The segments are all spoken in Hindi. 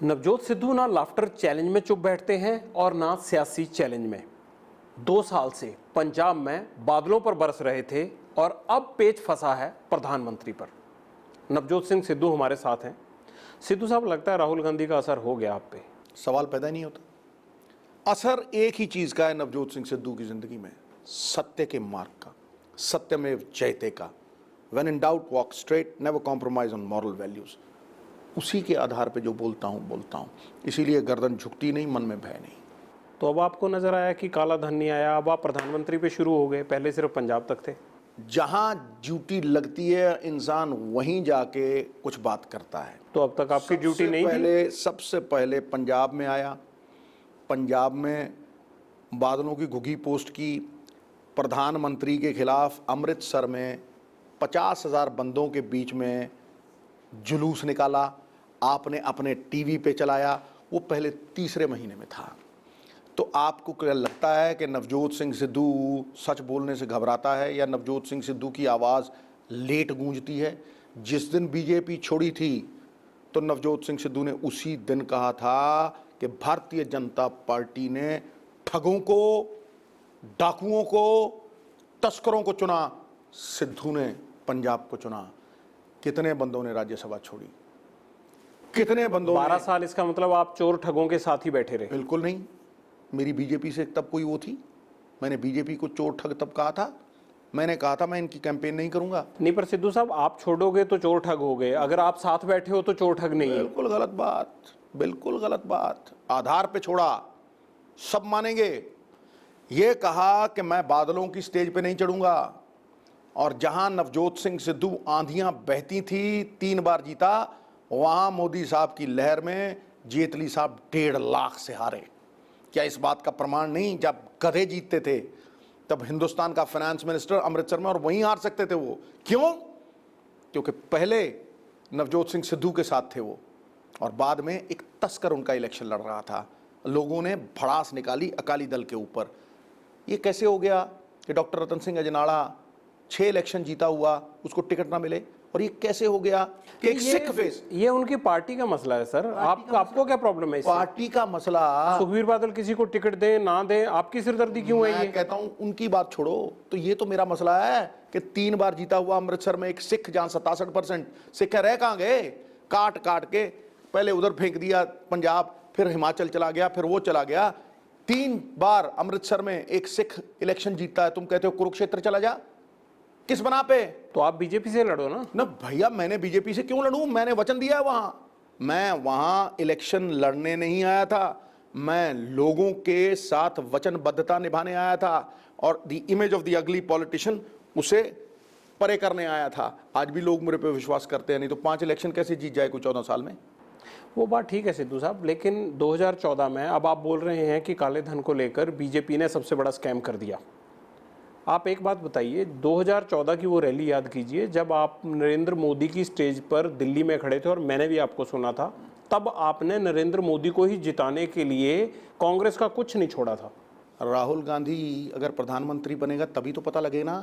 नवजोत सिद्धू ना लाफ्टर चैलेंज में चुप बैठते हैं और ना सियासी चैलेंज में। 2 साल से पंजाब में बादलों पर बरस रहे थे और अब पेच फंसा है प्रधानमंत्री पर। नवजोत सिंह सिद्धू हमारे साथ हैं। सिद्धू साहब, लगता है राहुल गांधी का असर हो गया आप पे? सवाल पैदा ही नहीं होता। असर एक ही चीज का है नवजोत सिंह सिद्धू की जिंदगी में, सत्य के मार्ग का, सत्यमेव जयते का। When in doubt walk straight, never compromise on moral values. उसी के आधार पे जो बोलता हूँ, इसीलिए गर्दन झुकती नहीं, मन में भय नहीं। तो अब आपको नजर आया कि काला धन नहीं आया, अब आप प्रधानमंत्री पे शुरू हो गए, पहले सिर्फ पंजाब तक थे। जहां ड्यूटी लगती है इंसान वहीं जाके कुछ बात करता है। तो अब तक आपकी ड्यूटी नहीं थी? सबसे पहले पंजाब में आया, पंजाब में बादलों की घुगी पोस्ट की, प्रधानमंत्री के खिलाफ अमृतसर में 50,000 बंदों के बीच में जुलूस निकाला, आपने अपने टीवी पे चलाया। वो पहले तीसरे महीने में था। तो आपको क्या लगता है कि नवजोत सिंह सिद्धू सच बोलने से घबराता है, या नवजोत सिंह सिद्धू की आवाज़ लेट गूंजती है? जिस दिन बीजेपी छोड़ी थी तो नवजोत सिंह सिद्धू ने उसी दिन कहा था कि भारतीय जनता पार्टी ने ठगों को, डाकुओं को, तस्करों को चुना, सिद्धू ने पंजाब को चुना। कितने बंदों ने राज्यसभा छोड़ी? कितने बंदों 12 साल। इसका मतलब आप चोर ठगों के साथ ही बैठे रहे? बिल्कुल नहीं। मेरी बीजेपी से तब कोई वो थी? मैंने बीजेपी को चोर ठग तब कहा था? मैंने कहा था मैं इनकी कैंपेन नहीं करूंगा। नहीं, पर सिद्धू साहब, आप छोड़ोगे तो चोर ठग हो गए, अगर आप साथ बैठे हो तो चोर ठग नहीं है। बिल्कुल गलत बात, बिल्कुल गलत बात। आधार पे छोड़ा, सब मानेंगे। ये कहा कि मैं बादलों की स्टेज पे नहीं चढ़ूंगा, और जहां नवजोत सिंह सिद्धू आंधियां बहती थी, 3 बार जीता, वहां मोदी साहब की लहर में जेटली साहब 1.5 लाख से हारे। क्या इस बात का प्रमाण नहीं? जब गधे जीतते थे तब हिंदुस्तान का फाइनेंस मिनिस्टर अमृतसर में, और वहीं हार सकते थे वो। क्यों? क्योंकि पहले नवजोत सिंह सिद्धू के साथ थे वो, और बाद में एक तस्कर उनका इलेक्शन लड़ रहा था। लोगों ने भड़ास निकाली अकाली दल के ऊपर। ये कैसे हो गया कि डॉक्टर रतन सिंह अजनाला 6 इलेक्शन जीता हुआ, उसको टिकट ना मिले? और ये कैसे हो गया कि एक सिख फेस? ये उनकी पार्टी का मसला है सर। आपको क्या प्रॉब्लम है इससे? पार्टी का मसला। सुखबीर बादल किसी को टिकट दें ना दें, आपकी सिरदर्दी क्यों है? मैं कहता हूं उनकी बात छोड़ो, तो ये तो मेरा मसला है कि 3 बार जीता हुआ अमृतसर में एक सिख, जहां 67% सिख रह कहां गए? काट काट के पहले उधर फेंक दिया पंजाब, फिर हिमाचल चला गया, फिर वो चला गया। 3 बार अमृतसर में एक सिख इलेक्शन जीतता है, तुम कहते हो कुरुक्षेत्र चला जा? किस बना पे? तो आप बीजेपी से लड़ो ना। भैया, मैंने बीजेपी से क्यों लड़ूं? मैंने वचन दिया है वहां। मैं वहां इलेक्शन लड़ने नहीं आया था, मैं लोगों के साथ वचनबद्धता निभाने आया था, और the image of the ugly politician उसे परे करने आया था। आज भी लोग मेरे पे विश्वास करते हैं, नहीं तो 5 इलेक्शन कैसे जीत जाए कोई 14 साल में? वो बात ठीक है सिद्धू साहब, लेकिन 2014 में अब आप बोल रहे हैं कि काले धन को लेकर बीजेपी ने सबसे बड़ा स्कैम कर दिया। आप एक बात बताइए, 2014 की वो रैली याद कीजिए जब आप नरेंद्र मोदी की स्टेज पर दिल्ली में खड़े थे, और मैंने भी आपको सुना था। तब आपने नरेंद्र मोदी को ही जिताने के लिए कांग्रेस का कुछ नहीं छोड़ा था। राहुल गांधी अगर प्रधानमंत्री बनेगा तभी तो पता लगे ना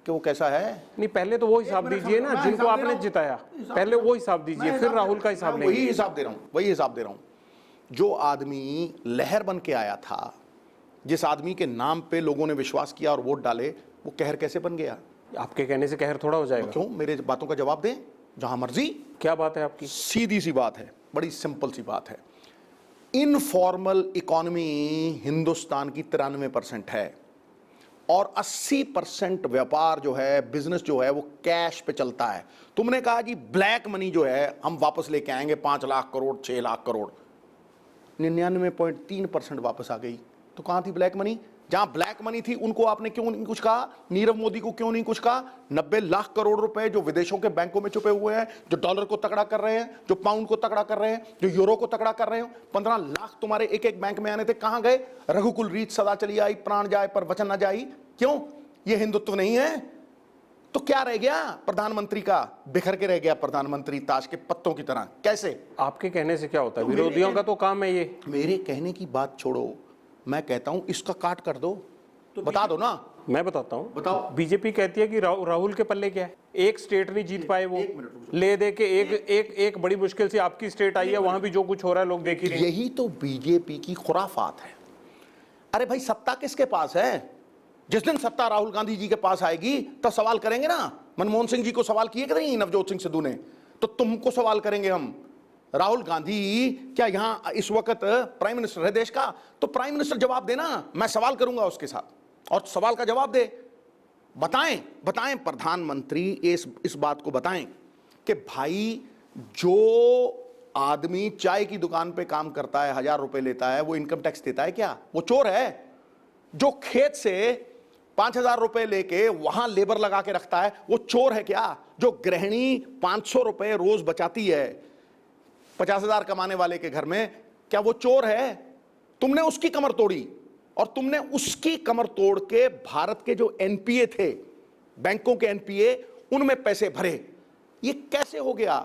कि वो कैसा है। नहीं, पहले तो वो हिसाब दीजिए ना जिनको आपने जिताया, पहले वो हिसाब दीजिए, फिर राहुल का हिसाब लेंगे। वही हिसाब दे रहा हूँ। जो आदमी लहर बन के आया था, जिस आदमी के नाम पे लोगों ने विश्वास किया और वोट डाले, वो कहर कैसे बन गया? आपके कहने से कहर थोड़ा हो जाएगा। क्यों? मेरे बातों का जवाब दें जहां मर्जी। क्या बात है आपकी? सीधी सी बात है, बड़ी सिंपल सी बात है। इनफॉर्मल इकोनॉमी हिंदुस्तान की 93% है, और 80% व्यापार जो है, बिजनेस जो है, वो कैश पे चलता है। तुमने कहा जी ब्लैक मनी जो है हम वापस लेके आएंगे, 5 लाख करोड़, 6 लाख करोड़, 99.3% वापस आ गई। तो कहां थी ब्लैक मनी? जहां ब्लैक मनी थी उनको आपने क्यों नहीं कुछ कहा? नीरव मोदी को क्यों नहीं कुछ कहा? 90 लाख करोड़ रुपए जो विदेशों के बैंकों में छुपे हुए हैं, जो डॉलर को तगड़ा कर रहे हैं, जो पाउंड को तगड़ा कर रहे हैं, जो यूरो को तगड़ा कर रहे हैं, 15 लाख तुम्हारे एक एक बैंक में आने थे, कहां गए? रघुकुल रीत सदा चली आई, प्राण जाए पर वचन न जाई। क्यों? ये हिंदुत्व नहीं है? तो क्या रह गया प्रधानमंत्री का? बिखर के रह गया प्रधानमंत्री ताश के पत्तों की तरह। कैसे? आपके कहने से क्या होता है? विरोधियों का तो काम है ये। मेरे कहने की बात छोड़ो, मैं कहता हूं इसका काट कर दो, तो बता दो ना। मैं बताता हूँ, बताओ। बीजेपी कहती है कि राहुल के पल्ले क्या है, एक स्टेट नहीं जीत पाए वो, ले दे के एक बड़ी मुश्किल से आपकी स्टेट आई है, वहां भी जो कुछ हो रहा है लोग देख ही रहे हैं। यही तो बीजेपी की खुराफात है। अरे भाई सत्ता किसके पास है? जिस दिन सत्ता राहुल गांधी जी के पास आएगी तब सवाल करेंगे ना। मनमोहन सिंह जी को सवाल किए कि नहीं नवजोत सिंह सिद्धू ने, तो तुमको सवाल करेंगे हम। राहुल गांधी क्या यहां इस वक्त प्राइम मिनिस्टर है देश का? तो प्राइम मिनिस्टर जवाब देना, मैं सवाल करूंगा उसके साथ और सवाल का जवाब दे। बताएं प्रधानमंत्री इस बात को बताएं कि भाई जो आदमी चाय की दुकान पे काम करता है, 1000 रुपए लेता है, वो इनकम टैक्स देता है क्या? वो चोर है? जो खेत से 5000 रुपए लेके वहां लेबर लगा के रखता है, वो चोर है क्या? जो गृहिणी 500 रुपए रोज बचाती है 50,000 कमाने वाले के घर में, क्या वो चोर है? तुमने उसकी कमर तोड़ी और तुमने उसकी कमर तोड़ के भारत के जो एनपीए थे, बैंकों के एनपीए, उनमें पैसे भरे। ये कैसे हो गया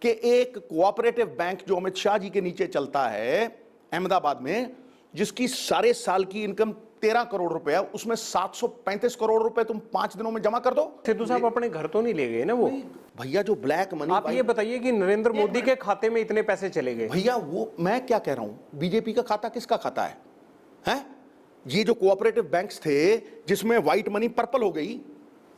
कि एक कोऑपरेटिव बैंक जो अमित शाह जी के नीचे चलता है अहमदाबाद में, जिसकी सारे साल की इनकम 13 करोड़ रुपए है, उसमें 735 करोड़ रुपए तुम 5 दिनों में जमा कर दो? सिद्धू साहब अपने घर तो नहीं ले गए ना वो? भैया जो ब्लैक मनी, आप ये बताइए कि नरेंद्र मोदी के खाते में इतने पैसे चले गए। भैया वो मैं क्या कह रहा हूं, बीजेपी का खाता किसका खाता है? हैं? ये जो कोऑपरेटिव बैंक्स थे जिसमें व्हाइट मनी पर्पल हो गई,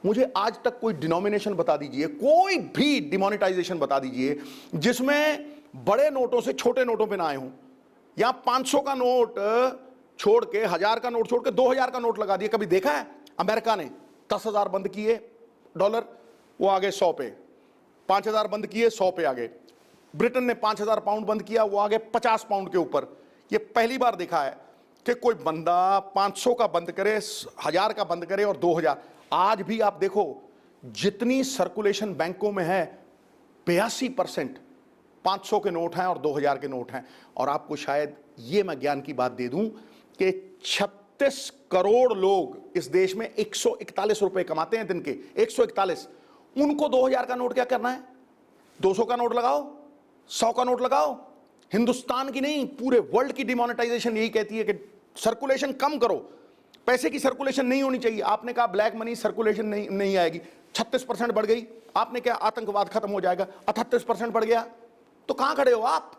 मुझे आज तक कोई डिनोमिनेशन बता दीजिए, कोई भी डिमोनेटाइजेशन बता दीजिए जिसमें बड़े नोटों से छोटे नोटों पे ना आए हों। या 500 का नोट छोड़ के, 1000 का नोट छोड़ के 2000 का नोट लगा दिए, कभी देखा है? अमेरिका ने 10,000 बंद किए डॉलर, वो आगे 100 पे, 5000 बंद किए 100 पे आ गए। ब्रिटेन ने 5000 पाउंड बंद किया, वो आगे 50 पाउंड के ऊपर। ये पहली बार देखा है कि कोई बंदा 500 का बंद करे, 1000 का बंद करे और 2000। आज भी आप देखो जितनी सर्कुलेशन बैंकों में है 82% 500 के नोट हैं और 2000 के नोट हैं। और आपको शायद ये मैं ज्ञान की बात दे दूं कि 36 करोड़ लोग इस देश में 141 रुपए कमाते हैं दिन के, 141। उनको 2000 का नोट क्या करना है? 200 का नोट लगाओ, 100 का नोट लगाओ। हिंदुस्तान की नहीं, पूरे वर्ल्ड की डिमोनेटाइजेशन यही कहती है कि सर्कुलेशन कम करो, पैसे की सर्कुलेशन नहीं होनी चाहिए। आपने कहा ब्लैक मनी सर्कुलेशन नहीं आएगी, 36% बढ़ गई। आपने क्या आतंकवाद खत्म हो जाएगा, 38% बढ़ गया। तो कहां खड़े हो आप?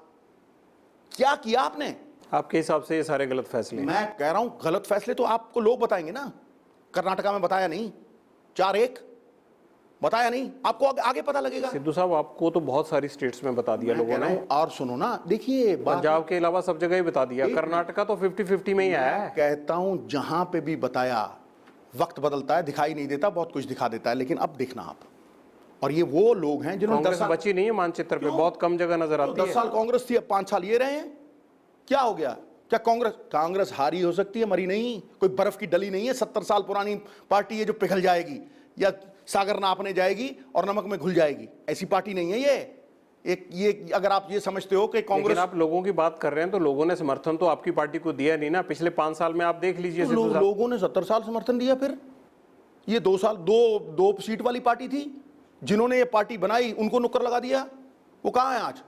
क्या किया आपने? आपके हिसाब से ये सारे गलत फैसले? मैं कह रहा हूं गलत फैसले तो आपको लोग बताएंगे ना। कर्नाटका में बताया नहीं, 4-1 बताया नहीं, आपको आगे पता लगेगा। सिद्धू साहब आपको तो बहुत सारी स्टेट्स में बता दिया लोगों ने। और सुनो ना, देखिए पंजाब के अलावा सब जगह ही बता दिया, कर्नाटका तो 50-50 में ही आया है। कहता हूं जहां पे भी बताया, वक्त बदलता है, दिखाई नहीं देता, बहुत कुछ दिखा देता है। लेकिन अब देखना आप, और ये वो लोग हैं जिन्होंने कांग्रेस बची नहीं है मानचित्र पे, बहुत कम जगह नजर आती है। 10 साल कांग्रेस थी, अब 5 साल ये रहे हैं। क्या हो गया? क्या कांग्रेस हारी हो सकती है, मरी नहीं? कोई बर्फ की डली नहीं है, 70 साल पुरानी पार्टी है जो पिघल जाएगी या सागर नापने जाएगी और नमक में घुल जाएगी। ऐसी पार्टी नहीं है ये अगर आप ये समझते हो कि कांग्रेस। आप लोगों की बात कर रहे हैं तो लोगों ने समर्थन तो आपकी पार्टी को दिया नहीं ना पिछले 5 साल में। आप देख लीजिए तो लोगों ने 70 साल समर्थन दिया, फिर ये 2 साल दो सीट वाली पार्टी थी, जिन्होंने ये पार्टी बनाई उनको नुक्कर लगा दिया। वो कहां है आज?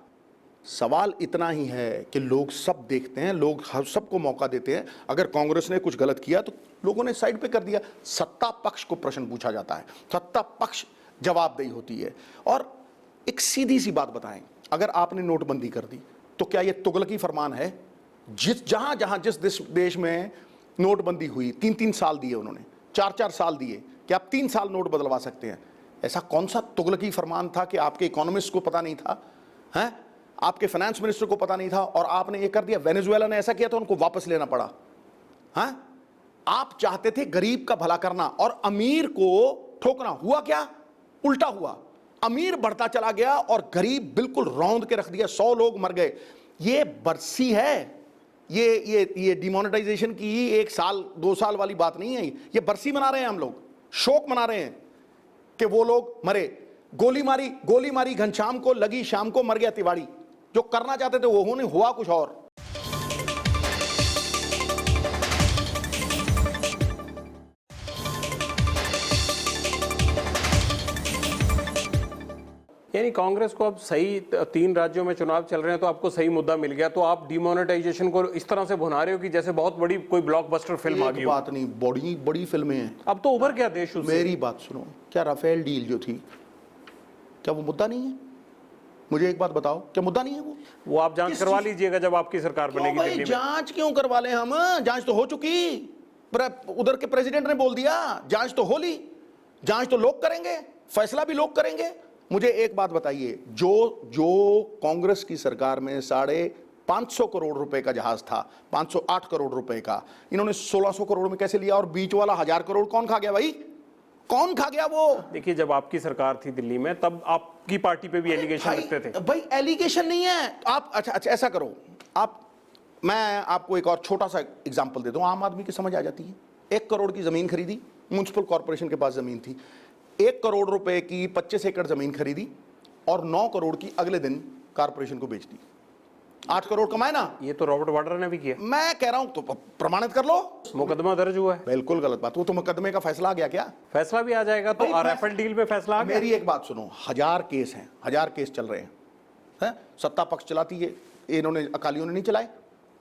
सवाल इतना ही है कि लोग सब देखते हैं, लोग सबको मौका देते हैं। अगर कांग्रेस ने कुछ गलत किया तो लोगों ने साइड पे कर दिया। सत्ता पक्ष को प्रश्न पूछा जाता है, सत्ता पक्ष जवाबदेही होती है। और एक सीधी सी बात बताएं, अगर आपने नोटबंदी कर दी तो क्या यह तुगलकी फरमान है? जिस देश में नोटबंदी हुई 3-3 साल दिए उन्होंने, 4-4 साल दिए कि आप 3 साल नोट बदलवा सकते हैं। ऐसा कौन सा तुगलकी फरमान था कि आपके इकोनॉमिस्ट को पता नहीं था, हैं? आपके फाइनेंस मिनिस्टर को पता नहीं था और आपने ये कर दिया। वेनेजुएला ने ऐसा किया तो उनको वापस लेना पड़ा। हाँ, आप चाहते थे गरीब का भला करना और अमीर को ठोकना। हुआ क्या? उल्टा हुआ। अमीर बढ़ता चला गया और गरीब बिल्कुल रौंद के रख दिया। 100 लोग मर गए। ये बरसी है, ये डिमोनेटाइजेशन की 1 साल 2 साल वाली बात नहीं है। ये बरसी मना रहे हैं हम लोग, शोक मना रहे हैं कि वो लोग मरे। गोली मारी घनश्याम को, लगी शाम को, मर गया तिवाड़ी। जो करना चाहते थे वो होने, हुआ कुछ और। यानी कांग्रेस को अब सही 3 राज्यों में चुनाव चल रहे हैं तो आपको सही मुद्दा मिल गया, तो आप डिमोनेटाइजेशन को इस तरह से भुना रहे हो कि जैसे बहुत बड़ी कोई ब्लॉकबस्टर फिल्म आ गई हो। बात नहीं, बड़ी बड़ी फिल्में हैं। अब तो उभर गया देश उससे। मेरी बात सुनो, क्या राफेल डील जो थी, क्या वो मुद्दा नहीं है? मुझे एक बात बताओ, क्या मुद्दा नहीं है वो आप जांच करवा लीजिएगा जब आपकी सरकार बनेगी भाई, दिल्ली में। जांच क्यों करवा लें हम? जांच तो हो चुकी, उधर के प्रेसिडेंट ने बोल दिया, जांच तो हो ली, जांच तो लोग करेंगे, फैसला भी लोग करेंगे। मुझे एक बात बताइए, जो कांग्रेस की सरकार में 550 करोड़ रुपए का जहाज था, 508 करोड़ रुपए का, इन्होंने 1600 करोड़ में कैसे लिया? और बीच वाला 1000 करोड़ कौन खा गया भाई? कौन खा गया वो? देखिए, जब आपकी सरकार थी दिल्ली में तब आपकी पार्टी पे भी एलिगेशन लगते थे। भाई एलिगेशन नहीं है आप, अच्छा ऐसा करो आप, मैं आपको एक और छोटा सा एग्जांपल दे दूं, आम आदमी की समझ आ जाती है। 1 करोड़ की जमीन खरीदी, म्युनिसिपल कॉर्पोरेशन के पास जमीन थी, 1 करोड़ रुपए की 25 एकड़ जमीन खरीदी और 9 करोड़ की अगले दिन कॉर्पोरेशन को बेच दी। 8 करोड़ कमाए ना। ये तो रॉबर्ट वाड्रा ने भी किया। मैं कह रहा हूं तो प्रमाणित कर लो। मुकदमा दर्ज हुआ है। बिल्कुल गलत बात। वो तो मुकदमे का फैसला आ गया क्या? फैसला भी आ जाएगा तो राफेल डील में फैसला आ गया। मेरी एक बात सुनो, 1000 केस हैं, 1000 केस चल रहे हैं। सत्ता पक्ष चलाती है, इन्होंने, अकालियों ने नहीं चलाए।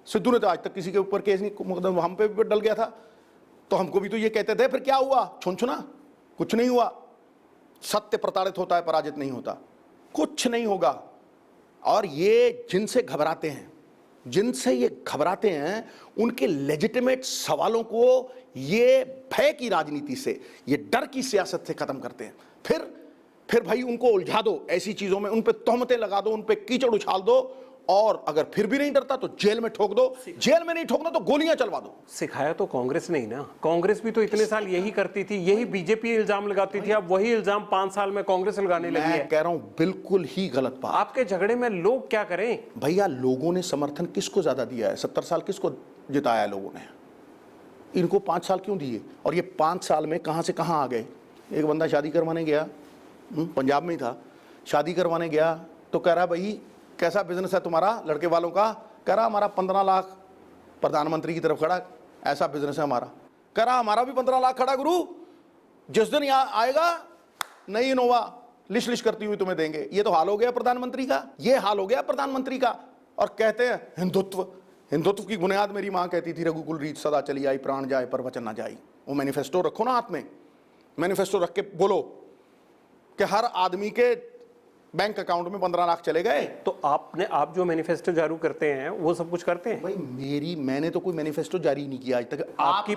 सिद्धू ने तो आज तक किसी के ऊपर केस नहीं, मुकदमा हम पे भी डल गया था, तो हमको भी तो ये कहते थे, फिर क्या हुआ? छुनछुना, कुछ नहीं हुआ। सत्य प्रताड़ित होता है, पराजित नहीं होता, कुछ नहीं होगा। और ये जिनसे घबराते हैं, जिनसे ये घबराते हैं, उनके लेजिटिमेट सवालों को ये भय की राजनीति से, ये डर की सियासत से खत्म करते हैं। फिर भाई उनको उलझा दो ऐसी चीजों में, उन पे तोहमतें लगा दो, उन पे कीचड़ उछाल दो, और अगर फिर भी नहीं डरता तो जेल में ठोक दो, जेल में नहीं ठोकना तो गोलियां चलवा दो। सिखाया तो कांग्रेस नहीं ना, कांग्रेस भी तो इतने साल यही करती थी, यही बीजेपी इल्जाम लगाती थी। अब वही इल्जाम 5 साल में कांग्रेस लगाने लगी है। मैं कह रहा हूं बिल्कुल ही गलत बात। आपके झगड़े में लोग क्या करें भैया? लोगों ने समर्थन किसको ज्यादा दिया है? 70 साल किसको जिताया लोगों ने? इनको 5 साल क्यों दिए? और ये 5 साल में कहां से कहां आ गए? एक बंदा शादी करवाने गया, पंजाब में ही था, शादी करवाने गया तो कह रहा भाई कैसा बिजनेस है तुम्हारा लड़के वालों का? कह रहा हमारा 15 लाख प्रधानमंत्री की तरफ खड़ा, ऐसा बिजनेस है हमारा। कह रहा हमारा भी 15 लाख खड़ा गुरु, जिस दिन यहाँ आएगा नई इनोवा लिश लिश करती हुई तुम्हें देंगे। ये तो हाल हो गया प्रधानमंत्री का, ये हाल हो गया प्रधानमंत्री का। और कहते हैं हिंदुत्व, हिंदुत्व की बुनियाद मेरी माँ कहती थी, रघुकुल रीत सदा चली आई, प्राण जाए पर वचन ना जाई। वो मैनिफेस्टो रखो ना हाथ में, मैनिफेस्टो रख के बोलो कि हर आदमी के बैंक अकाउंट में 15 लाख चले गए। तो आप जो मैनिफेस्टो जारी करते हैं वो सब कुछ करते हैं? भाई मैंने तो कोई मैनिफेस्टो जारी नहीं किया आज तक। आपकी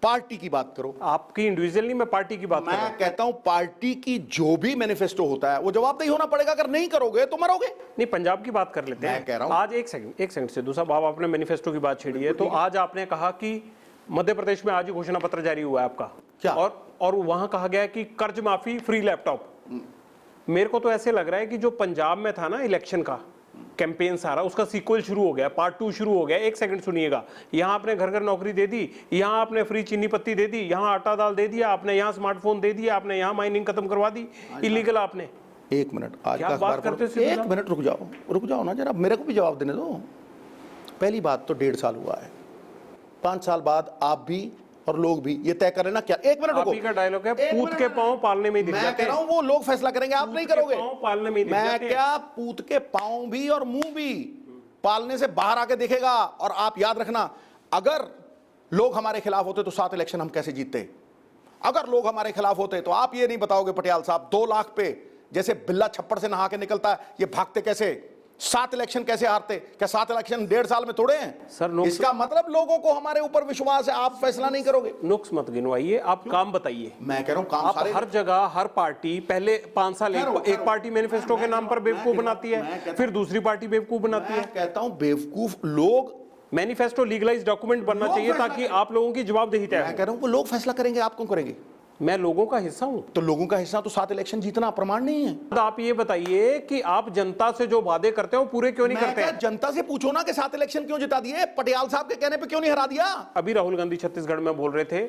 पार्टी की बात करो, आपकी इंडिविजुअल नहीं, मैं पार्टी की बात कर रहा हूं। मैं कहता हूं पार्टी की जो भी मैनिफेस्टो होता है वो जवाबदेही होना पड़ेगा। अगर नहीं करोगे तो मरोगे। नहीं, पंजाब की बात कर लेते हैं। मैं कह रहा हूं, आज एक सेकंड सिद्धू साहब, आपने मैनिफेस्टो की बात छेड़ी है, तो आज आपने कहा कि मध्य प्रदेश में आज ही घोषणा पत्र जारी हुआ है आपका, क्या? और वहां कहा गया कि कर्ज माफी, फ्री लैपटॉप। मेरे को तो ऐसे लग रहा है कि जो पंजाब में था ना इलेक्शन का कैंपेन सारा, उसका सीक्वल शुरू हो गया, पार्ट 2 शुरू हो गया। एक सेकंड सुनिएगा, यहाँ आपने घर घर नौकरी दे दी, यहाँ आपने फ्री चीनी पत्ती दे दी, यहाँ आटा दाल दे दिया आपने, यहाँ स्मार्टफोन दे दिया आपने, यहाँ माइनिंग खत्म करवा दी, इलीगल आपने। 1 मिनट, आज क्या का बात करते हो? 1 मिनट रुक जाओ ना जरा, मेरे को भी जवाब देने दो। पहली बात तो 1.5 साल हुआ है, 5 साल बाद आप भी और लोग भी ये तय करें ना क्या। 1 मिनट रुको, आप ही का डायलॉग है, पूत के पांव पालने में दिख जाते हैं। मैं कह रहा हूं वो लोग फैसला करेंगे, आप नहीं करोगे। पालने में मैं क्या, पूत के पांव भी और मुंह भी पालने से बाहर आके दिखेगा। और आप याद रखना, अगर लोग हमारे खिलाफ होते तो 7 इलेक्शन हम कैसे जीतते? अगर लोग हमारे खिलाफ होते तो आप ये नहीं बताओगे पटियाल साहब 2 लाख पे जैसे बिल्ला छप्पड़ से नहा के निकलता है, ये भागते कैसे? 7 इलेक्शन कैसे हारते? क्या 7 इलेक्शन 1.5 साल में तोड़े हैं सर? इसका मतलब लोगों को हमारे ऊपर विश्वास है, आप फैसला नहीं करोगे। नुक्स मत गिनवाइए, आप काम बताइए। मैं कह रहा हूं काम आप सारे, हर जगह हर पार्टी पहले 5 साल एक पार्टी मैनिफेस्टो के नाम पर बेवकूफ बनाती है, फिर दूसरी पार्टी बेवकूफ बनाती है। मैं कहता हूं बेवकूफ लोग। मैनिफेस्टो लीगलाइज डॉक्यूमेंट बनना चाहिए ताकि आप लोगों की जवाबदेही तय हो। मैं कह रहा हूं वो लोग फैसला करेंगे, आप क्यों करेंगे? मैं लोगों का हिस्सा हूं। तो लोगों का हिस्सा तो 7 इलेक्शन जीतना प्रमाण नहीं है। तो आप ये बताइए कि आप जनता से जो वादे करते हो वो पूरे क्यों नहीं करते हैं? जनता से पूछो ना कि 7 इलेक्शन क्यों जिता दिए, पटियाल साहब के कहने पे क्यों नहीं हरा दिया? अभी राहुल गांधी छत्तीसगढ़ में बोल रहे थे,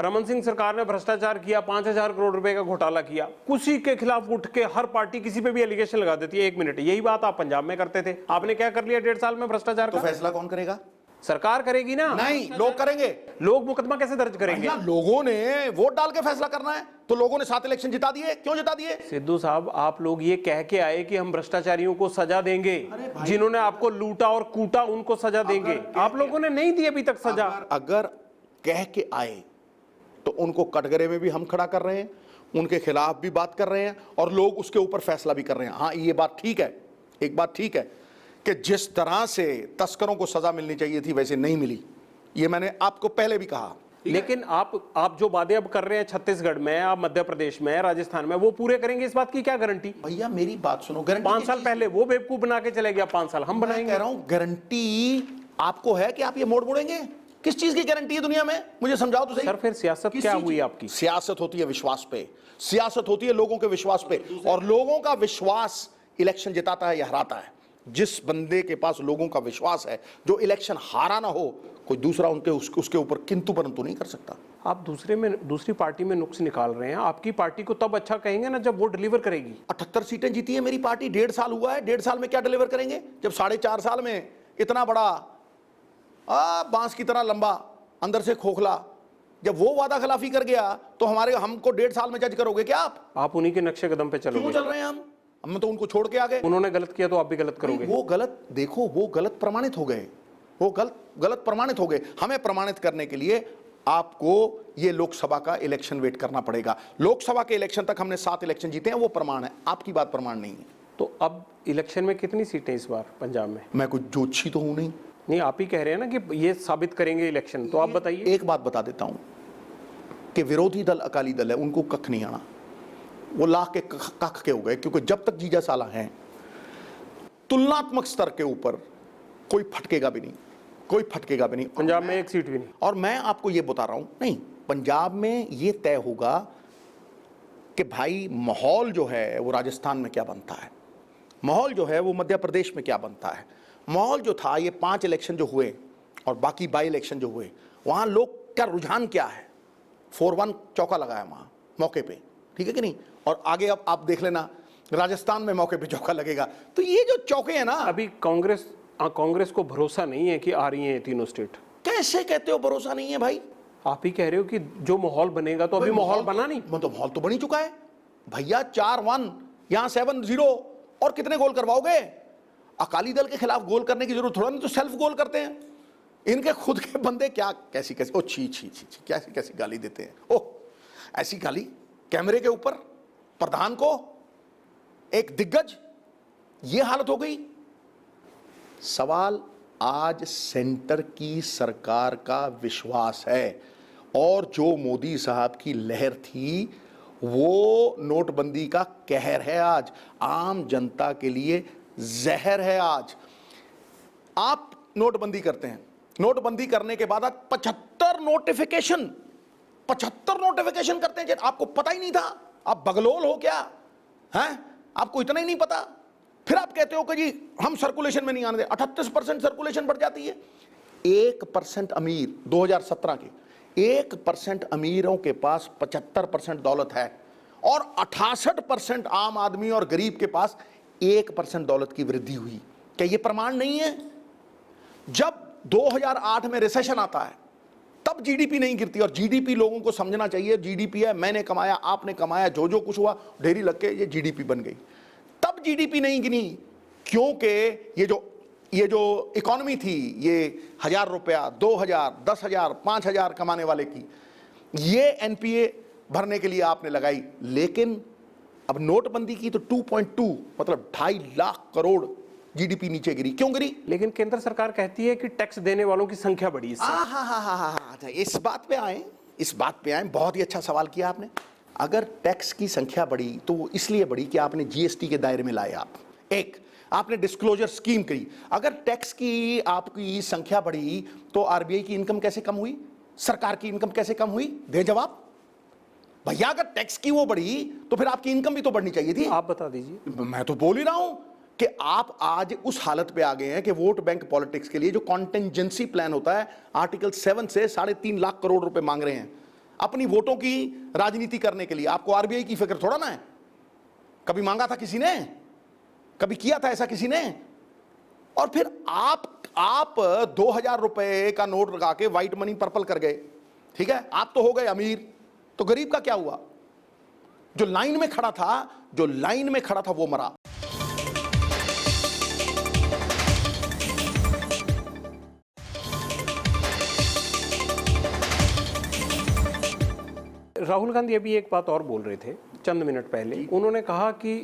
रमन सिंह सरकार ने भ्रष्टाचार किया, 5000 करोड़ रुपए का घोटाला किया, किसी के खिलाफ उठ के हर पार्टी किसी पे भी एलिगेशन लगा देती है। 1 मिनट, यही बात आप पंजाब में करते थे। आपने क्या कर लिया 1.5 साल में भ्रष्टाचार तो का? फैसला कौन करेगा? सरकार करेगी ना। नहीं, लोग करेंगे। लोग मुकदमा कैसे दर्ज करेंगे? भैया, लोगों ने वोट डाल के फैसला करना है, तो लोगों ने 7 इलेक्शन जिता दिए। क्यों जिता दिए? सिद्धू साहब, आप लोग ये कह के आए कि हम भ्रष्टाचारियों को सजा देंगे, जिन्होंने आपको लूटा और कूटा उनको सजा देंगे। आप लोगों ने नहीं दी अभी तक सजा। अगर कह के आए तो उनको कटघरे में भी हम खड़ा कर रहे हैं, उनके खिलाफ भी बात कर रहे हैं, और लोग उसके ऊपर फैसला भी कर रहे हैं। हाँ, ये बात ठीक है, एक बात ठीक है कि जिस तरह से तस्करों को सजा मिलनी चाहिए थी वैसे नहीं मिली। ये मैंने आपको पहले भी कहा। लेकिन आप जो वादे अब कर रहे हैं छत्तीसगढ़ में, आप मध्य प्रदेश में, राजस्थान में, वो पूरे करेंगे, इस बात की क्या गारंटी? भैया, मेरी बात सुनो। गारंटी 5 साल पहले वो बेवकूफ बना के चले गया, 5 साल हम मैं बनाएंगे। कह रहा हूं, गारंटी आपको है कि आप ये मोड़ मोड़ेंगे? किस चीज की गारंटी है दुनिया में? मुझे समझाओ तो सही। सर, फिर सियासत क्या हुई आपकी? सियासत होती है विश्वास पे, सियासत होती है लोगों के विश्वास पे, और लोगों का विश्वास इलेक्शन जिताता है या हराता है। जिस बंदे के पास लोगों का विश्वास है, जो इलेक्शन हारा ना हो, कोई दूसरा उसके ऊपर किंतु परंतु नहीं कर सकता। आप दूसरी पार्टी में नुक्स निकाल रहे हैं। आपकी पार्टी को तब अच्छा कहेंगे ना जब वो डिलीवर करेगी। 78 सीटें जीती है मेरी पार्टी, 1.5 साल हुआ है। 1.5 साल में क्या डिलीवर करेंगे, जब 4.5 साल में इतना बड़ा बांस की तरह लंबा, अंदर से खोखला, जब वो वादा खिलाफी कर गया तो हमको 1.5 साल में जज करोगे क्या आप? आप उन्हीं के नक्शे कदम पे चलोगे। क्यों चल रहे हैं हम तो उनको छोड़ के आ गए। उन्होंने गलत किया तो आप भी गलत करोगे। वो गलत, देखो, वो गलत प्रमाणित हो गए, वो गलत प्रमाणित हो गए। हमें प्रमाणित करने के लिए आपको ये लोकसभा का इलेक्शन वेट करना पड़ेगा। लोकसभा के इलेक्शन तक हमने 7 इलेक्शन जीते हैं, वो प्रमाण है। आपकी बात प्रमाण नहीं है। तो अब इलेक्शन में कितनी सीटें इस बार पंजाब में? मैं कुछ ज्योतिषी तो हूं नहीं। आप ही कह रहे हैं ना कि ये साबित करेंगे इलेक्शन, तो आप बताइए। एक बात बता देता हूं कि विरोधी दल अकाली दल है, उनको कख नहीं आना। वो लाख के कख के हो गए, क्योंकि जब तक जीजा साला हैं, तुलनात्मक स्तर के ऊपर कोई फटकेगा भी नहीं, कोई फटकेगा भी नहीं। पंजाब में एक सीट भी नहीं। और मैं आपको ये बता रहा हूं, नहीं, पंजाब में ये तय होगा कि भाई माहौल जो है वो राजस्थान में क्या बनता है, माहौल जो है वो मध्य प्रदेश में क्या बनता है। माहौल जो था, ये 5 इलेक्शन जो हुए और बाकी 22 इलेक्शन जो हुए, वहां लोग का रुझान क्या है। 4-1 चौका लगाया वहां मौके पे, ठीक है कि नहीं? और आगे अब आप देख लेना, राजस्थान में मौके पे चौका लगेगा। तो ये जो चौके हैं ना, अभी कांग्रेस को भरोसा नहीं है कि आ रही है तीनों स्टेट। कैसे कहते हो भरोसा नहीं है भाई? आप ही कह रहे हो कि जो माहौल बनेगा, तो अभी माहौल बना नहीं। मतलब माहौल तो बन ही चुका है भैया। 4-1, यहां 7-0, और कितने गोल करवाओगे? अकाली दल के खिलाफ गोल करने की जरूरत थोड़ा नहीं, तो सेल्फ गोल करते हैं। इनके खुद के बंदे क्या कैसी ओ छी छी छी छी, कैसी कैसी गाली देते हैं। ओह, ऐसी गाली कैमरे के ऊपर प्रधान को, एक दिग्गज, ये हालत हो गई। सवाल आज सेंटर की सरकार का विश्वास है, और जो मोदी साहब की लहर थी वो नोटबंदी का कहर है। आज आम जनता के लिए जहर है। आज आप नोटबंदी करते हैं, नोटबंदी करने के बाद 75 नोटिफिकेशन करते हैं। आपको पता ही नहीं था? आप बगलोल हो क्या? हैं, आपको इतना ही नहीं पता? फिर आप कहते हो कि जी हम सर्कुलेशन में नहीं आने दे। 38% सर्कुलेशन बढ़ जाती है। 1% अमीर 2017 के 1% अमीरों के पास 75% दौलत है, और 68% आम आदमी और गरीब के पास 1% दौलत की वृद्धि हुई। क्या ये प्रमाण नहीं है? जब 2008 में रिसेशन आता है तब जीडीपी नहीं गिरती, और जीडीपी लोगों को समझना चाहिए, जीडीपी है मैंने कमाया, आपने कमाया, जो जो कुछ हुआ ढेरी लग के ये जीडीपी बन गई। तब जीडीपी नहीं गिनी क्योंकि ये जो इकोनॉमी थी, ये 1000 रुपया, 2000, 10,000, 5,000 कमाने वाले की, ये एनपीए भरने के लिए आपने लगाई। लेकिन अब नोटबंदी की तो 2.2 मतलब 2.5 लाख करोड़ जीडीपी नीचे गिरी। क्यों गिरी? लेकिन केंद्र सरकार कहती है कि टैक्स देने वालों की संख्या बढ़ी इससे। इस बात पे आए, बहुत ही अच्छा सवाल किया आपने। अगर टैक्स की संख्या बढ़ी तो इसलिए बढ़ी कि आपने जीएसटी के दायरे में लाए। एक आपने डिस्क्लोजर स्कीम करी। अगर टैक्स की आपकी संख्या बढ़ी तो आरबीआई की इनकम कैसे कम हुई, सरकार की इनकम कैसे कम हुई? दे जवाब भैया। अगर टैक्स की वो बढ़ी तो फिर आपकी इनकम भी तो बढ़नी चाहिए थी। आप बता दीजिए। मैं तो बोल ही रहा हूं कि आप आज उस हालत पे आ गए हैं कि वोट बैंक पॉलिटिक्स के लिए जो कॉन्टेंजेंसी प्लान होता है, आर्टिकल 7 से 3.5 लाख करोड़ रुपए मांग रहे हैं अपनी वोटों की राजनीति करने के लिए। आपको आरबीआई की फिक्र थोड़ा ना है? कभी मांगा था किसी ने? कभी किया था ऐसा किसी ने? और फिर आप 2000 रुपए का नोट लगा के व्हाइट मनी पर्पल कर गए, ठीक है, आप तो हो गए अमीर, तो गरीब का क्या हुआ? जो लाइन में खड़ा था वो मरा। राहुल गांधी अभी एक बात और बोल रहे थे चंद मिनट पहले, उन्होंने कहा कि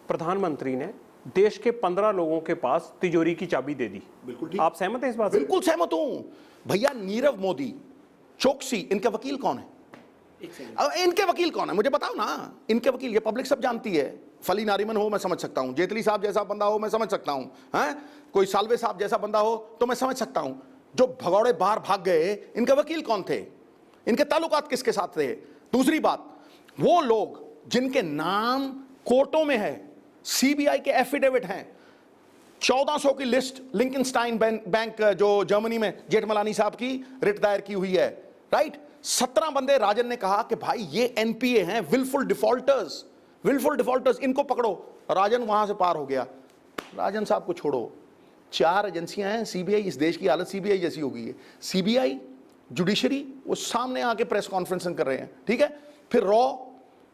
प्रधानमंत्री ने देश के 15 लोगों के पास तिजोरी की चाबी दे दी। बिल्कुल ठीक। आप सहमत हैं इस बात से? बिल्कुल सहमत हूं भैया। नीरव मोदी, चोकसी, इनके वकील कौन है? अब इनके वकील कौन है मुझे बताओ ना। इनके वकील, ये पब्लिक सब जानती है। फली नारिमन हो मैं समझ सकता हूं, जेटली साहब जैसा बंदा हो मैं समझ सकता हूं, हैं, कोई सालवे साहब जैसा बंदा हो तो मैं समझ सकता हूं। जो भगौड़े बाहर भाग गए, इनके वकील कौन थे? इनके ताल्लुकात किसके साथ थे? दूसरी बात, वो लोग जिनके नाम कोर्टों में है, सीबीआई के एफिडेविट हैं, 1400 की लिस्ट लिंकनस्टाइन बैंक जो जर्मनी में जेठमलानी साहब की रिट दायर की हुई है, राइट। 17 बंदे, राजन ने कहा कि भाई ये एनपीए हैं, विलफुल डिफॉल्टर्स, इनको पकड़ो। राजन वहां से पार हो गया। राजन साहब को छोड़ो, 4 एजेंसियां हैं सीबीआई, इस देश की हालत सीबीआई जैसी हो गई है। सीबीआई, जुडिशरी, वो सामने आके प्रेस कॉन्फ्रेंस कर रहे हैं, ठीक है। फिर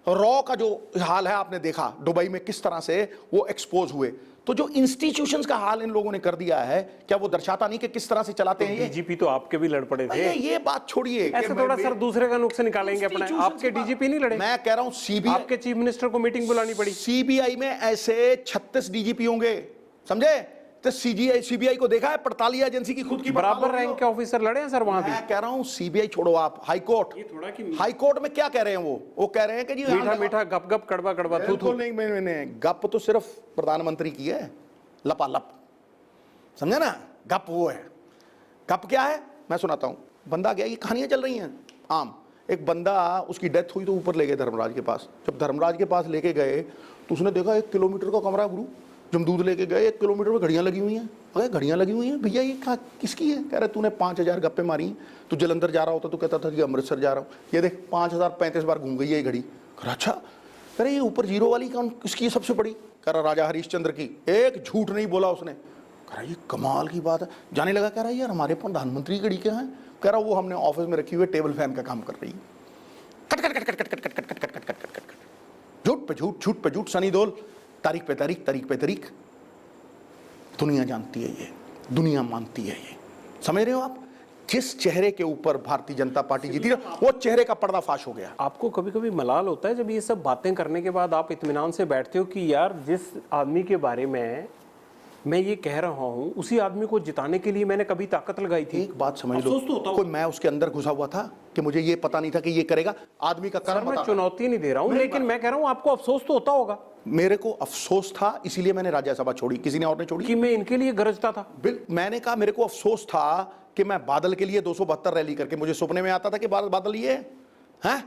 रॉ का जो हाल है आपने देखा दुबई में किस तरह से वो एक्सपोज हुए। तो जो इंस्टीट्यूशंस का हाल इन लोगों ने कर दिया है, क्या वो दर्शाता नहीं कि किस तरह से चलाते हैं ये? डीजीपी तो आपके भी लड़ पड़े थे। ये बात छोड़िए, ऐसे थोड़ा सर दूसरे का नुक्सान निकालेंगे अपना। आपके डीजीपी नहीं लड़े? मैं कह रहा हूं सीबीआई, आपके चीफ मिनिस्टर को मीटिंग बुलानी पड़ी। सीबीआई में ऐसे 36 डीजीपी होंगे, समझे? तो सीबीआई को देखा है? 48 एजेंसी की खुद की बराबर रैंक के ऑफिसर लड़े हैं सर वहां भी। मैं कह रहा हूं सीबीआई छोड़ो, आप हाईकोर्ट में क्या कह रहे हैं? वो कह रहे हैं कि जी मीठा मीठा गप गप कड़वा कड़वा थू थू। नहीं, मैंने गप तो सिर्फ प्रधानमंत्री की है, लपालप, समझे ना? गप वो है। गप क्या है मैं सुनाता हूं। बंदा गया, ये कहानियां चल रही हैं आम। एक बंदा, उसकी डेथ हुई तो ऊपर ले गए धर्मराज के पास। जब धर्मराज के पास लेके गए तो उसने देखा 1 किलोमीटर का कमरा गुरु। जब दूध लेके गए 1 किलोमीटर में घड़ियां लगी हुई हैं। अरे घड़ियां लगी हुई हैं भैया, ये किसकी है? कह रहे तूने 5000 गप्पे मारी, तू जलंधर जा रहा होता तो कहता था कि अमृतसर जा रहा हूँ, ये देख 5035 बार घूम गई है ये घड़ी। कह रहा अच्छा। कह रहे ये ऊपर जीरो वाली कौन, किसकी है सबसे बड़ी? कह रहा राजा हरिश्चंद्र की। एक झूठ नहीं बोला उसने। कह रहा ये कमाल की बात है। जाने लगा, कह रहा यार हमारे प्रधानमंत्री घड़ी क्या है? कह रहा वो हमने ऑफिस में रखी हुई टेबल फैन का काम कर रही है। Cut cut cut cut cut cut cut cut cut cut cut cut, झूठ पे झूठ, झूठ पे झूठ, सनी देओल, तारीख पे तारीख, तारीख पे तारीख। दुनिया जानती है ये, दुनिया मानती है ये, समझ रहे हो आप? जिस चेहरे के ऊपर भारतीय जनता पार्टी जीती ना, वो चेहरे का पर्दाफाश हो गया। आपको कभी कभी मलाल होता है जब ये सब बातें करने के बाद आप इत्मीनान से बैठते हो कि यार जिस आदमी के बारे में मैं ये कह रहा हूं उसी आदमी को जिताने के लिए मैंने कभी ताकत लगाई थी? एक बात समझ लो, कोई मैं उसके अंदर घुसा हुआ था कि मुझे ये पता नहीं था कि ये करेगा? आदमी का कर्म। मैं चुनौती नहीं दे रहा हूं, लेकिन मैं कह रहा हूं आपको अफसोस तो होता होगा। मेरे को अफसोस था, इसीलिए मैंने राज्यसभा छोड़ी, किसी ने और नहीं छोड़ी कि मैं इनके लिए गरजता था। मैंने कहा मेरे को अफसोस था कि मैं बादल के लिए 272 रैली करके, मुझे सपने में आता था कि बादल ये है।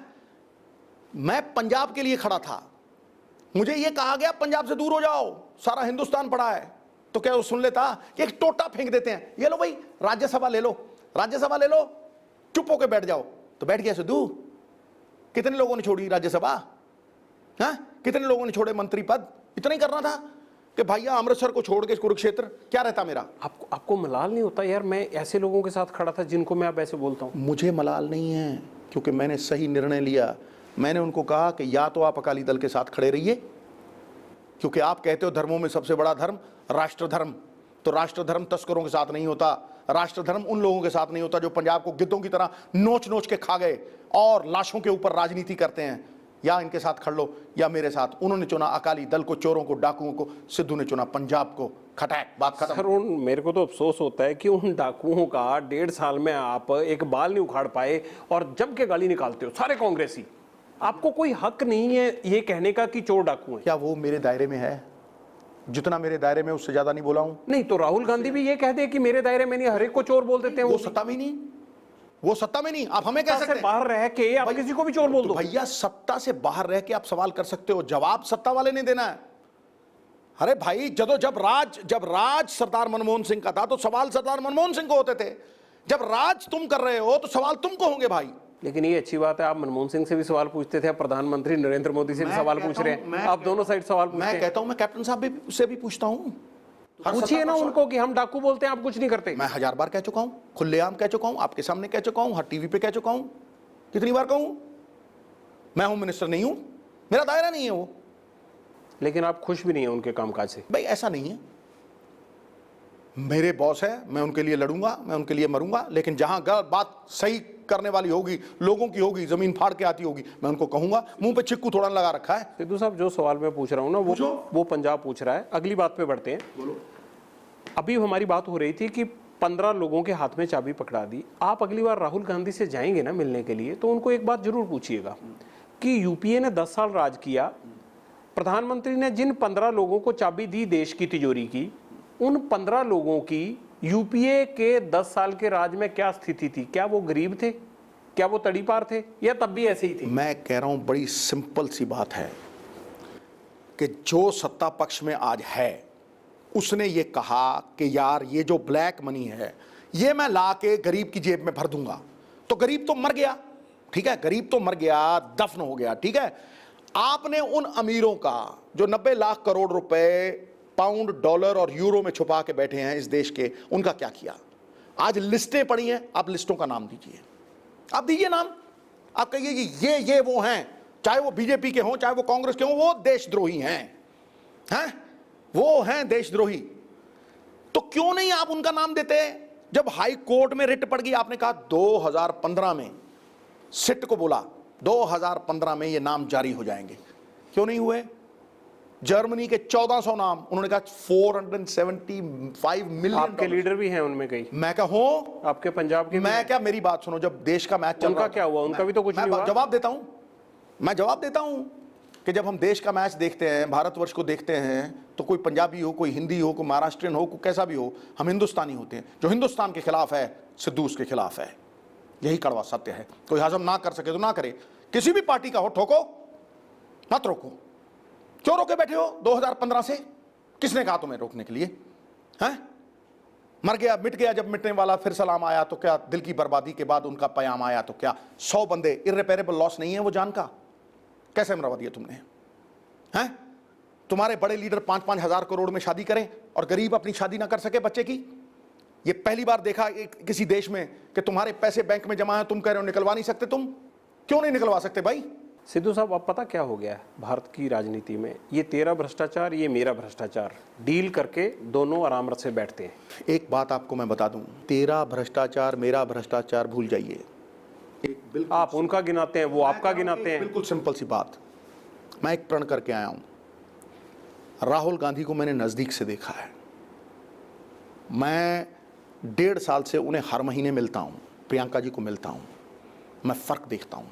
मैं पंजाब के लिए खड़ा था, मुझे ये कहा गया पंजाब से दूर हो जाओ, सारा हिंदुस्तान पड़ा है। तो क्या वो सुन लेता कि एक टोटा फेंक देते हैं, ये लो भाई राज्यसभा ले लो, राज्यसभा ले लो, चुप होके बैठ जाओ। तो बैठ गया सिद्धू। कितने लोगों ने छोड़ी राज्यसभा? हाँ, कितने लोगों ने छोड़े मंत्री पद? इतना ही करना था कि भैया अमृतसर को छोड़ के कुरुक्षेत्र क्या रहता मेरा। आपको मलाल नहीं होता यार मैं ऐसे लोगों के साथ खड़ा था जिनको मैं अब ऐसे बोलता हूं? मुझे मलाल नहीं है, क्योंकि मैंने सही निर्णय लिया। मैंने उनको कहा कि या तो आप अकाली दल के साथ खड़े रहिए, क्योंकि आप कहते हो धर्मों में सबसे बड़ा धर्म राष्ट्र धर्म, तो राष्ट्र धर्म तस्करों के साथ नहीं होता, राष्ट्र धर्म उन लोगों के साथ नहीं होता जो पंजाब को गिद्धों की तरह नोच नोच के खा गए और लाशों के ऊपर राजनीति करते हैं। या इनके साथ खड़ लो या मेरे साथ। उन्होंने चुना अकाली दल को, चोरों को, डाकुओं को, सिद्धू ने चुना पंजाब को। खटैक, बात खत्म। सर मेरे को तो अफसोस होता है कि उन डाकुओं का 1.5 साल में आप एक बाल नहीं उखाड़ पाए और जम के गाली निकालते हो सारे कांग्रेसी। आपको कोई हक नहीं है ये कहने का कि चोर डाकू हैं। क्या वो मेरे दायरे में है? जितना मेरे दायरे में उससे ज्यादा नहीं बोला हूं। नहीं तो राहुल गांधी भी ये कहते हैं कि मेरे दायरे में नहीं, हर एक को चोर बोल देते हैं। वो सत्ता में नहीं, वो सत्ता में नहीं। आप हमें कह सकते हैं बाहर रह के आप किसी को भी चोर बोल दो। भैया सत्ता से बाहर रह के आप सवाल कर सकते हो, जवाब सत्ता वाले ने देना है। अरे भाई जब राज सरदार मनमोहन सिंह का था तो सवाल सरदार मनमोहन सिंह को होते थे। जब राज तुम कर रहे हो तो सवाल तुमको होंगे भाई। लेकिन ये अच्छी बात है, आप मनमोहन सिंह से भी सवाल पूछते थे, प्रधानमंत्री नरेंद्र मोदी से भी सवाल पूछ रहे हैं। आप दोनों साइड सवाल पूछते हैं। मैं कहता हूं मैं कैप्टन साहब से भी पूछता हूं, पूछिए ना उनको कि हम डाकू बोलते हैं, आप कुछ नहीं करते। मैं 1000 बार कह चुका हूं, खुलेआम कह चुका हूं, आपके सामने कह चुका हूं, हर टीवी पे कह चुका हूं। कितनी बार कहूं? मैं होम मिनिस्टर नहीं हूं, मेरा दायरा नहीं है वो। लेकिन आप खुश भी नहीं है उनके कामकाज से। भाई ऐसा नहीं है, मेरे बॉस है, मैं उनके लिए लड़ूंगा, मैं उनके लिए मरूंगा, लेकिन जहां बात सही करने वाली होगी, लोगों की होगी, जमीन फाड़ के आती होगी, मैं उनको कहूंगा। मुंह पे चिक्कू थोड़ा लगा रखा है। सिद्धू साहब, जो सवाल मैं पूछ रहा हूं ना वो पंजाब पूछ रहा है। अगली बात पे बढ़ते हैं। बोलो। अभी हमारी बात हो रही थी कि 15 लोगों के हाथ में चाबी पकड़ा दी। आप अगली बार राहुल गांधी से जाएंगे ना मिलने के लिए, तो उनको एक बात जरूर पूछिएगा कि यूपीए ने 10 साल राज किया, प्रधानमंत्री ने जिन 15 लोगों को चाबी दी देश की तिजोरी की, उन 15 लोगों की यूपीए के 10 साल के राज में क्या स्थिति थी? क्या वो गरीब थे? क्या वो तड़ीपार थे, या तब भी ऐसे ही थे? मैं कह रहा हूं बड़ी सिंपल सी बात है कि जो सत्ता पक्ष में आज है उसने ये कहा कि यार ये जो ब्लैक मनी है ये मैं ला के गरीब की जेब में भर दूंगा। तो गरीब तो मर गया, ठीक है, गरीब तो मर गया, दफन हो गया, ठीक है। आपने उन अमीरों का जो 90 लाख करोड़ रुपए पाउंड, डॉलर और यूरो में छुपा के बैठे हैं इस देश के, उनका क्या किया? आज लिस्टें पड़ी हैं, आप लिस्टों का नाम दीजिए, आप दीजिए नाम। आप कहिए कि ये वो हैं, चाहे वो बीजेपी के हों, चाहे वो कांग्रेस के हों, वो देशद्रोही हैं, वो हैं देशद्रोही। तो क्यों नहीं आप उनका नाम देते? जब हाई कोर्ट में रिट पड़ गई, आपने कहा 2015 में सिट को बोला 2015 में ये नाम जारी हो जाएंगे, क्यों नहीं हुए? जर्मनी के 1400 नाम, उन्होंने कहा 475 मिलियन। आपके लीडर भी हैं उनमें कई। मैं क्या हूं? आपके पंजाब के? मैं क्या, मेरी बात सुनो, जब देश का मैच चल उनका रहा, क्या हुआ? उनका भी तो कुछ नहीं हुआ। जवाब देता हूं, मैं जवाब देता हूं कि जब हम देश का मैच देखते हैं, भारतवर्ष को देखते हैं, तो कोई पंजाबी हो, कोई हिंदी हो, कोई महाराष्ट्रियन हो, कोई कैसा भी हो, हम हिंदुस्तानी होते हैं। जो हिंदुस्तान के खिलाफ है, सिद्धू उसके खिलाफ है, यही कड़वा सत्य है। कोई हजम ना कर सके तो ना करे, किसी भी पार्टी का हो, ठोको मत रोको। क्यों रोके बैठे हो 2015 से? किसने कहा तुम्हें रोकने के लिए? हैं? मर गया, मिट गया, जब मिटने वाला फिर सलाम आया तो क्या? दिल की बर्बादी के बाद उनका पयाम आया तो क्या? 100 बंदे, इर्रेपेरेबल लॉस नहीं है वो जान का? कैसे मरवा दिया तुमने? हैं? तुम्हारे बड़े लीडर 5-5 हजार करोड़ में शादी करें और गरीब अपनी शादी ना कर सके बच्चे की। ये पहली बार देखा किसी देश में कि तुम्हारे पैसे बैंक में जमा है, तुम कह रहे हो निकलवा नहीं सकते। तुम क्यों नहीं निकलवा सकते भाई? सिद्धू साहब, अब पता क्या हो गया है भारत की राजनीति में? ये तेरा भ्रष्टाचार, ये मेरा भ्रष्टाचार, डील करके दोनों आराम से बैठते हैं। एक बात आपको मैं बता दूं, तेरा भ्रष्टाचार मेरा भ्रष्टाचार भूल जाइए। आप उनका गिनाते हैं, वो आपका गिनाते हैं। बिल्कुल सिंपल सी बात, मैं एक प्रण करके आया हूं। राहुल गांधी को मैंने नजदीक से देखा है, मैं 1.5 साल से उन्हें हर महीने मिलता हूं, प्रियंका जी को मिलता हूं, मैं फर्क देखता हूं।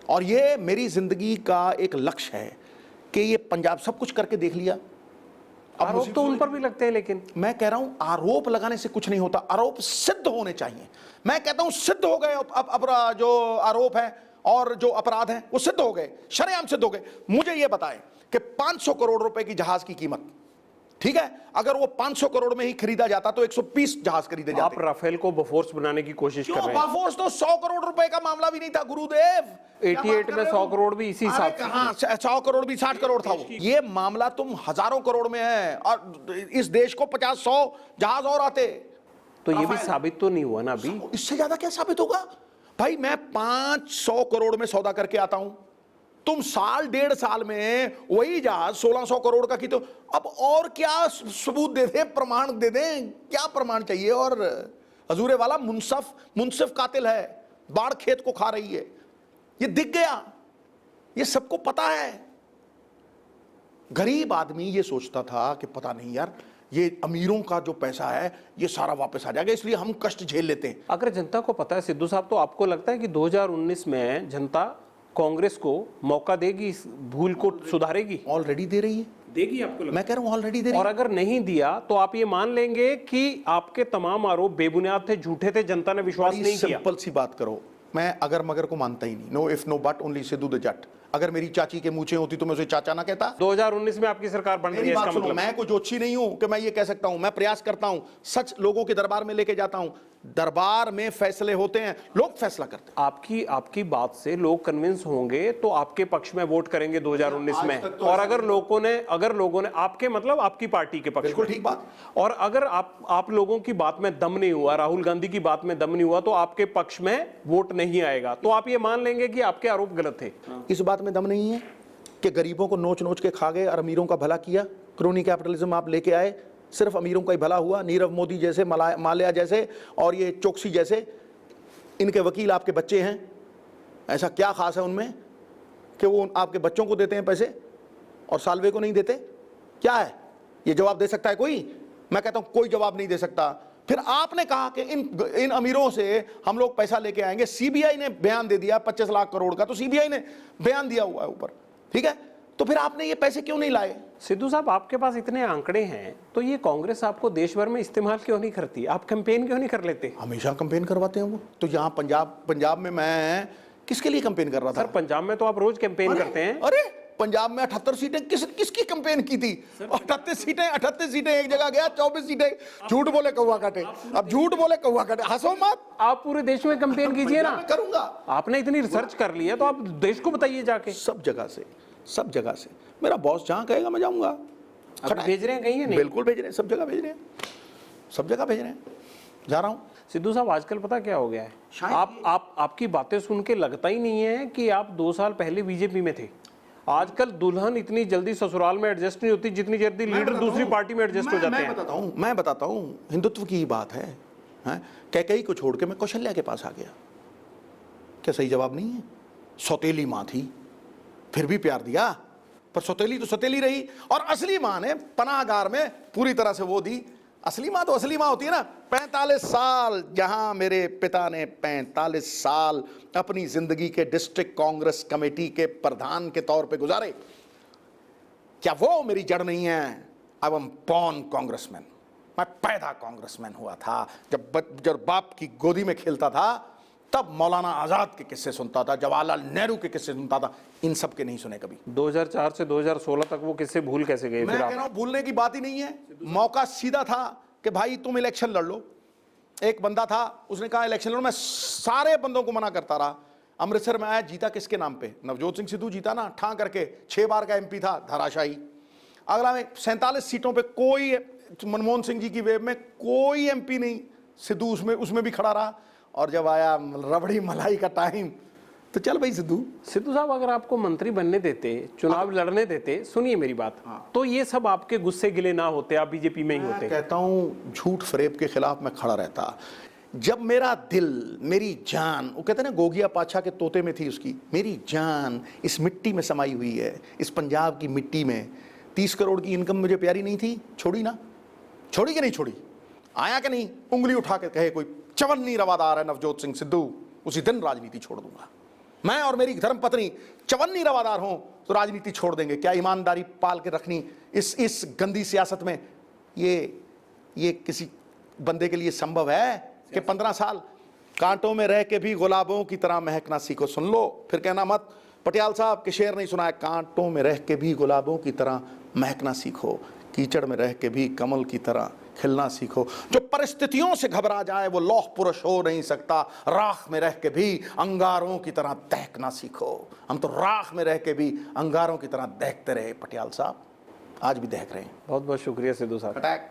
और ये मेरी जिंदगी का एक लक्ष्य है कि ये पंजाब सब कुछ करके देख लिया। आरोप तो उन पर भी लगते हैं, लेकिन मैं कह रहा हूं आरोप लगाने से कुछ नहीं होता, आरोप सिद्ध होने चाहिए। मैं कहता हूं सिद्ध हो गए, अब जो आरोप है और जो अपराध है वो सिद्ध हो गए, शरेआम सिद्ध हो गए। मुझे ये बताएं कि 500 करोड़ रुपए की जहाज की कीमत, ठीक है, अगर वो 500 करोड़ में ही खरीदा जाता तो 120 जहाज खरीदे जाते। आप राफेल को बफोर्स बनाने की कोशिश कर रहे हैं। बफोर्स तो 100 करोड़ रुपए का मामला भी नहीं था गुरुदेव। 88 में 100 करोड़ भी इसी हिसाब से। हाँ, 100 करोड़ भी 60 करोड़ था वो। ये मामला तुम हजारों करोड़ में है, और इस देश को 50-100 जहाज और आते तो ये भी साबित तो नहीं हुआ ना अभी। इससे ज्यादा क्या साबित होगा भाई? मैं 500 करोड़ में सौदा करके आता हूं, तुम साल 1.5 साल में वही जहाज 1600 करोड़ का की। तो अब और क्या सबूत दे दें, प्रमाण दे दें? क्या प्रमाण चाहिए? और हजूरे वाला मुंसिफ कातिल है, बाढ़ खेत को खा रही है, ये दिख गया, ये सबको पता है। गरीब आदमी ये सोचता था कि पता नहीं यार, ये अमीरों का जो पैसा है ये सारा वापस आ जाएगा, इसलिए हम कष्ट झेल लेते हैं। अगर जनता को पता है सिद्धू साहब, तो आपको लगता है कि 2019 में जनता कांग्रेस को मौका देगी, इस भूल को सुधारेगी? ऑलरेडी दे रही है, देगी आपको लगता है? मैं कह रहा हूं ऑलरेडी दे रही है। और अगर नहीं दिया तो आप ये मान लेंगे कि आपके तमाम आरोप बेबुनियाद थे, झूठे थे, जनता ने विश्वास नहीं किया? सिंपल सी बात करो, मैं अगर मगर को मानता ही नहीं। No if no but, only Sidhu the Jatt. अगर मेरी चाची के मूछें होती तो मैं उसे चाचा ना कहता। 2019 में आपकी सरकार बन रही मेरी है, बात इसका सुनो, मतलब मैं कोई जोशी नहीं हूं कि मैं ये कह सकता हूं। मैं प्रयास करता हूं, सच लोगों के दरबार में लेके जाता हूं। दरबार में फैसले होते हैं, लोग फैसला करते हैं। आपकी बात से लोग कन्विंस होंगे तो आपके पक्ष में वोट करेंगे 2019 में। तक तो और ऐसा अगर लोगों ने आपके मतलब आपकी पार्टी के पक्ष बिल्कुल में, ठीक बात। और अगर आप लोगों की बात में दम नहीं हुआ, राहुल गांधी की बात में दम नहीं हुआ, तो आपके पक्ष में वोट नहीं आएगा। तो आप ये मान लेंगे कि आपके आरोप गलत थे। इस बात में दम नहीं है कि गरीबों को नोच नोच के खा गए और अमीरों का भला किया। क्रोनी कैपिटलिज्म आप लेके आए, सिर्फ अमीरों का ही भला हुआ। नीरव मोदी जैसे, माल्या जैसे और ये चोकसी जैसे, इनके वकील आपके बच्चे हैं। ऐसा क्या खास है उनमें कि वो आपके बच्चों को देते हैं पैसे और सालवे को नहीं देते? क्या है ये? जवाब दे सकता है कोई? मैं कहता हूं कोई जवाब नहीं दे सकता। फिर आपने कहा कि इन अमीरों से हम लोग पैसा लेके आएंगे। सीबीआई ने बयान दे दिया 25 लाख करोड़ का, तो सीबीआई ने बयान दिया हुआ है ऊपर, ठीक है? तो फिर आपने ये पैसे क्यों नहीं लाए? सिद्धू साहब, आपके पास इतने आंकड़े हैं तो ये कांग्रेस आपको देश भर में इस्तेमाल क्यों नहीं करती? आप कैंपेन क्यों नहीं कर लेते? हमेशा कैंपेन करवाते हैं वो। तो यहाँ पंजाब में मैं किसके लिए कैंपेन कर रहा था? सर, पंजाब में तो आप रोज कैंपेन करते हैं। अरे पंजाब में 78 सीटें किसकी कैंपेन की थी? 38 सीटें एक जगह गया, 24 सीटें। झूठ बोले कौवा काटे, अब झूठ बोले कौवा काटे, हंसो मत। आप पूरे देश में कैंपेन कीजिए ना। करूंगा। आपने इतनी रिसर्च कर ली है तो आप देश को बताइए जाके। सब जगह से मेरा बॉस जहां कहेगा मैं जाऊंगा। भेज रहे हैं कहीं? नहीं, बिल्कुल भेज रहे हैं, सब जगह भेज रहे हैं, जा रहा हूं। सिद्धू साहब, आजकल पता क्या हो गया है, आपकी बातें सुन के लगता ही नहीं है कि आप 2 साल पहले बीजेपी में थे। आजकल दुल्हन इतनी जल्दी ससुराल में एडजस्ट नहीं होती जितनी जल्दी लीडर दूसरी पार्टी में एडजस्ट हो जाते हैं। मैं बताता हूं, हिंदुत्व की ही बात है। कैकेयी को छोड़ के मैं कौशल्या के पास आ गया। क्या सही जवाब नहीं है? सौतेली मां थी, फिर भी प्यार दिया, पर सौतेली तो सौतेली रही। और असली मां ने पनाहगार में पूरी तरह से वो दी। असली मां तो असली मां होती है ना। 45 साल जहां मेरे पिता ने 45 साल अपनी जिंदगी के डिस्ट्रिक्ट कांग्रेस कमेटी के प्रधान के तौर पे गुजारे, क्या वो मेरी जड़ नहीं है? I am born congressman. मैं पैदा कांग्रेसमैन हुआ था। जब बाप की गोदी में खेलता था तब मौलाना आजाद के किस्से सुनता था, जवाहरलाल नेहरू के किस्से सुनता था। इन सब के नहीं सुने कभी। 2004 से 2016 तक वो किस्से भूल कैसे गए? मैं कह रहा हूं भूलने की बात ही नहीं है। मौका सीधा था कि भाई तुम इलेक्शन लड़ लो। एक बंदा था, उसने कहा इलेक्शन लड़ो। मैं सारे बंदों को मना करता रहा। अमृतसर में आया, जीता किसके नाम पे? नवजोत सिंह सिद्धू जीता ना, ठां करके। 6 बार का एमपी था, धराशायी। अगला में 47 सीटों पे कोई, मनमोहन सिंह जी की वेव में कोई एमपी नहीं। सिद्धू उसमें भी खड़ा रहा। और जब आया रबड़ी मलाई का टाइम, तो चल भाई सिद्धू साहब, अगर आपको मंत्री बनने देते, चुनाव लड़ने देते, सुनिए मेरी बात, तो ये सब आपके गुस्से गिले ना होते, आप बीजेपी में ही होते। मैं कहता हूं झूठ फरेब के खिलाफ मैं खड़ा रहता। जब मेरा दिल, मेरी जान, वो कहते हैं ना गोगिया पाछा के तोते में थी उसकी, मेरी जान इस मिट्टी में समाई हुई है, इस पंजाब की मिट्टी में। 30 करोड़ की इनकम मुझे प्यारी नहीं थी? छोड़ी ना? छोड़ी कि नहीं छोड़ी? आया कि नहीं? उंगली उठा के कहे कोई चवन्नी रवादार है नवजोत सिंह सिद्धू, उसी दिन राजनीति छोड़ दूंगा। मैं और मेरी धर्मपत्नी चवन्नी रवादार हों तो राजनीति छोड़ देंगे। क्या ईमानदारी पाल के रखनी इस गंदी सियासत में? ये किसी बंदे के लिए संभव है कि 15 साल कांटों में रह के भी गुलाबों की तरह महकना सीखो? सुन लो, फिर कहना मत पटियाल साहब के शेर नहीं सुना है। कांटों में रह के भी गुलाबों की तरह महकना सीखो, कीचड़ में रह के भी कमल की तरह खिलना सीखो। जो परिस्थितियों से घबरा जाए वो लौह पुरुष हो नहीं सकता। राख में रह के भी अंगारों की तरह दहकना सीखो। हम तो राख में रह के भी अंगारों की तरह दहकते रहे पटियाल साहब, आज भी दहक रहे हैं। बहुत बहुत शुक्रिया सिद्धू साहब। अटैक